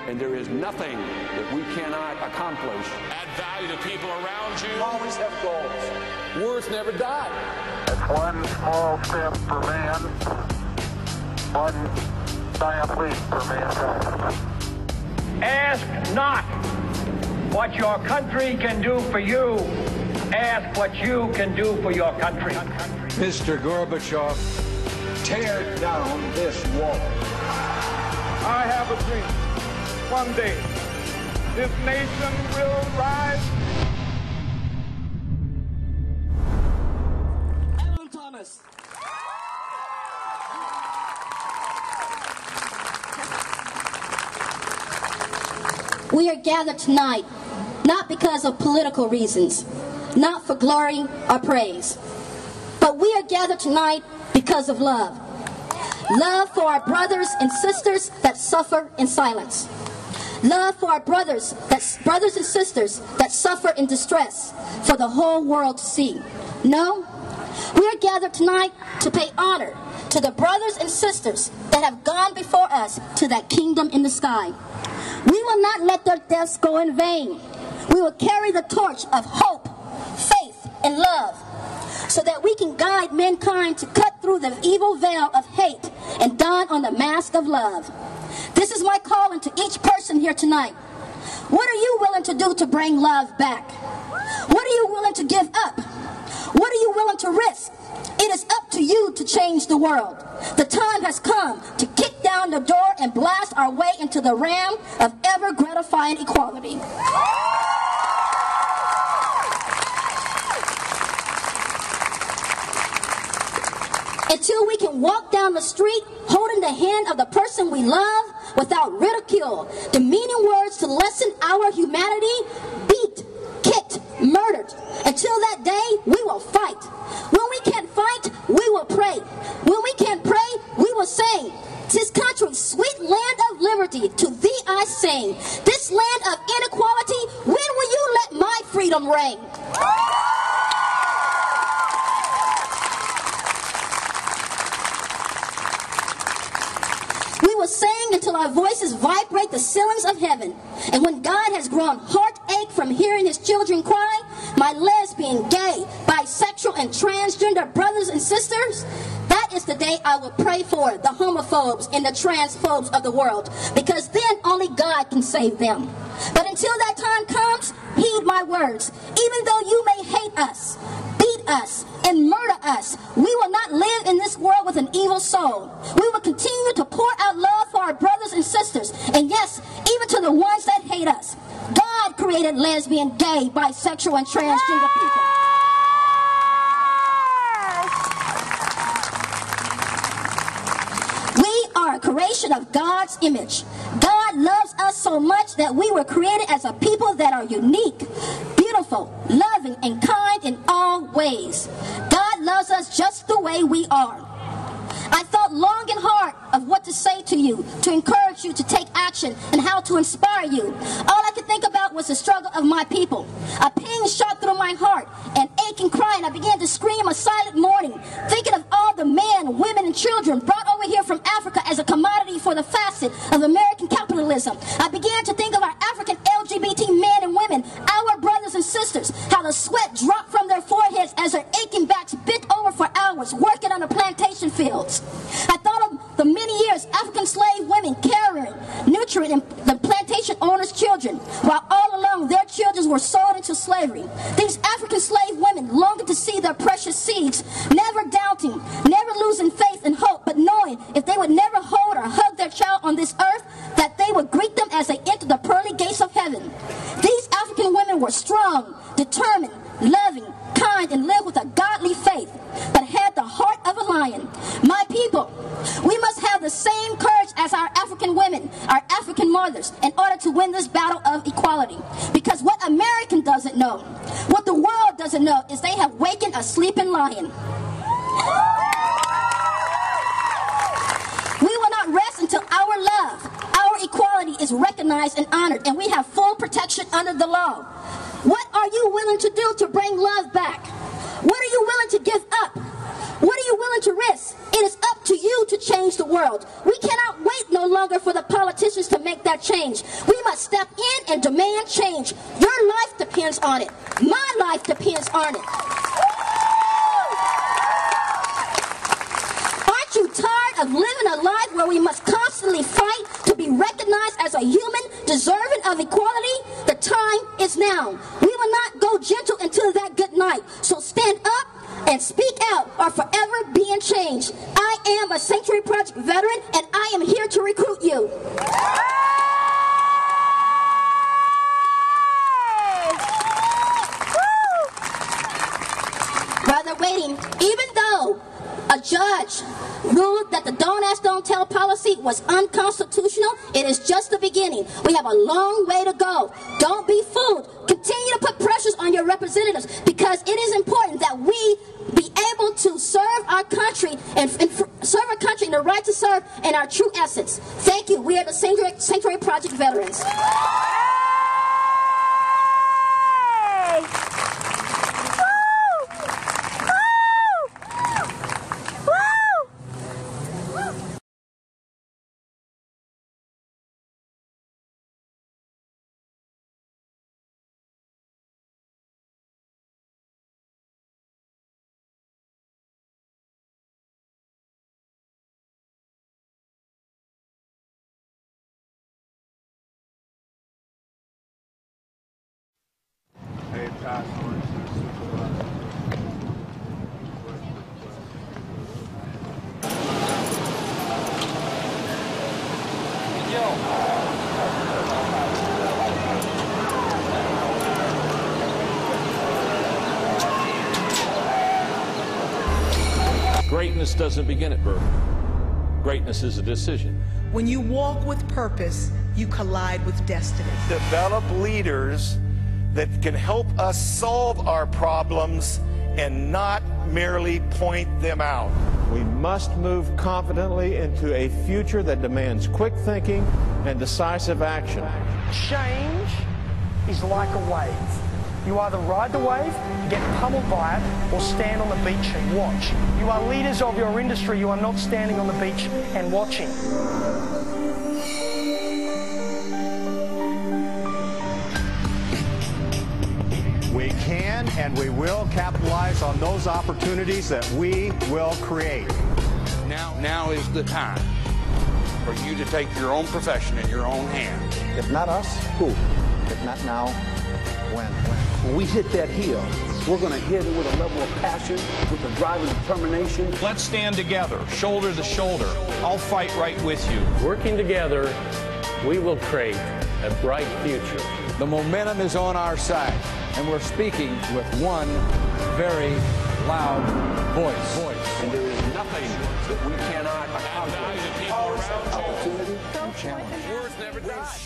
and there is nothing that we cannot accomplish. Add value to people around you. Always have goals. Words never die. It's one small step for man, one giant leap for mankind. Ask not what your country can do for you. Ask what you can do for your country. Mr. Gorbachev, tear down this wall. I have a dream. One day, this nation will rise. Evelyn Thomas. We are gathered tonight not because of political reasons, not for glory or praise, but we are gathered tonight because of love. Love for our brothers and sisters that suffer in silence. Love for our brothers and sisters that suffer in distress for the whole world to see. No, we are gathered tonight to pay honor to the brothers and sisters that have gone before us to that kingdom in the sky. We will not let their deaths go in vain. We will carry the torch of hope, faith, and love so that we can guide mankind to cut through the evil veil of hate and don on the mask of love. This is my calling to each person here tonight. What are you willing to do to bring love back? What are you willing to give up? What are you willing to risk? It is up to you to change the world. The time has come to kick down the door and blast our way into the realm of ever-gratifying equality. Until we can walk down the street holding the hand of the person we love without ridicule, demeaning words to lessen our humanity, beat, kicked, murdered. Until that day, we will fight. When we can't fight, we will pray. When we can't pray, we will sing. "'Tis country, sweet land of liberty, to thee I sing. This land of inequality, when will you let my freedom reign?" We will sing until our voices vibrate the ceilings of heaven. And when God has grown heartache from hearing his children cry, my lesbian, gay, bisexual, and transgender brothers and sisters, that is the day I will pray for the homophobes and the transphobes of the world, because then only God can save them. But until that time comes, heed my words. Even though you may hate us, beat us, and murder us, we will not live in this world with an evil soul. We will continue to pour out love for our brothers and sisters, and yes, even to the ones that hate us. God created lesbian, gay, bisexual, and transgender people. We are a creation of God's image. God loves us so much that we were created as a people that are unique, beautiful, loving, and kind in all ways. God loves us just the way we are. I thought long and hard of what to say to you, to encourage you to take action, and how to inspire you. All I could think about was the struggle of my people. A pain shot through my heart, and aching crying, I began to scream a silent mourning, thinking of all the men, women, and children brought over here from Africa as a commodity for the facet of American capitalism. I began to think of our African LGBT men and women, our brothers and sisters, how the sweat dropped from their foreheads as their aching backs bent over for hours, working on the plantation fields. I thought of the many years African slave women carrying, nurturing the plantation owners' children, while all along their children were sold into slavery. These African slave women longing to see their precious seeds, never doubting, never losing faith and hope, but knowing if they would never hold or hug their child on this earth, that they would greet them as they enter the pearly gates of heaven. These African women were strong, determined, loving, kind, and lived with a godly faith, but had the heart of a lion. My people, we must have the same courage as our African women, our African mothers, in order to win this battle of equality. Because what America doesn't know, what the world doesn't know, is they have wakened a sleeping lion. We will not rest until our love, our equality is recognized and honored, and we have full protection under the law. What are you willing to do to bring love back? What are you willing to give up? What are you willing to risk? It is up to you to change the world. We cannot wait no no longer for the politicians to make that change. We must step in and demand change. Your life depends on it. My life depends on it. Aren't you tired of living a life where we must constantly fight to be recognized as a human deserving of equality? The time is now. We will not go gentle into that good night. So stand up and speak out or forever be in change. I am a Sanctuary Project veteran and I am here to recruit you. While they're waiting, even though a judge ruled that the Don't Ask, Don't Tell policy was unconstitutional, it is just the beginning. We have a long way to go. Don't be fooled. Continue to put pressures on your representatives because it is important that we be able to serve our country and serve our country in the right to serve in our true essence. Thank you. We are the Sanctuary Project veterans. Greatness doesn't begin at birth. Greatness is a decision. When you walk with purpose, you collide with destiny. Develop leaders that can help us solve our problems and not merely point them out. We must move confidently into a future that demands quick thinking and decisive action. Change is like a wave. You either ride the wave, get pummeled by it, or stand on the beach and watch. You are leaders of your industry. You are not standing on the beach and watching. We can and we will capitalize on those opportunities that we will create. Now is the time for you to take your own profession in your own hands. If not us, who? If not now, when? When we hit that hill, we're going to hit it with a level of passion, with a drive and determination. Let's stand together, shoulder to shoulder. I'll fight right with you. Working together, we will create a bright future. The momentum is on our side, and we're speaking with one very loud voice. And there is nothing that we cannot accomplish. Opportunity and challenge. Words never die.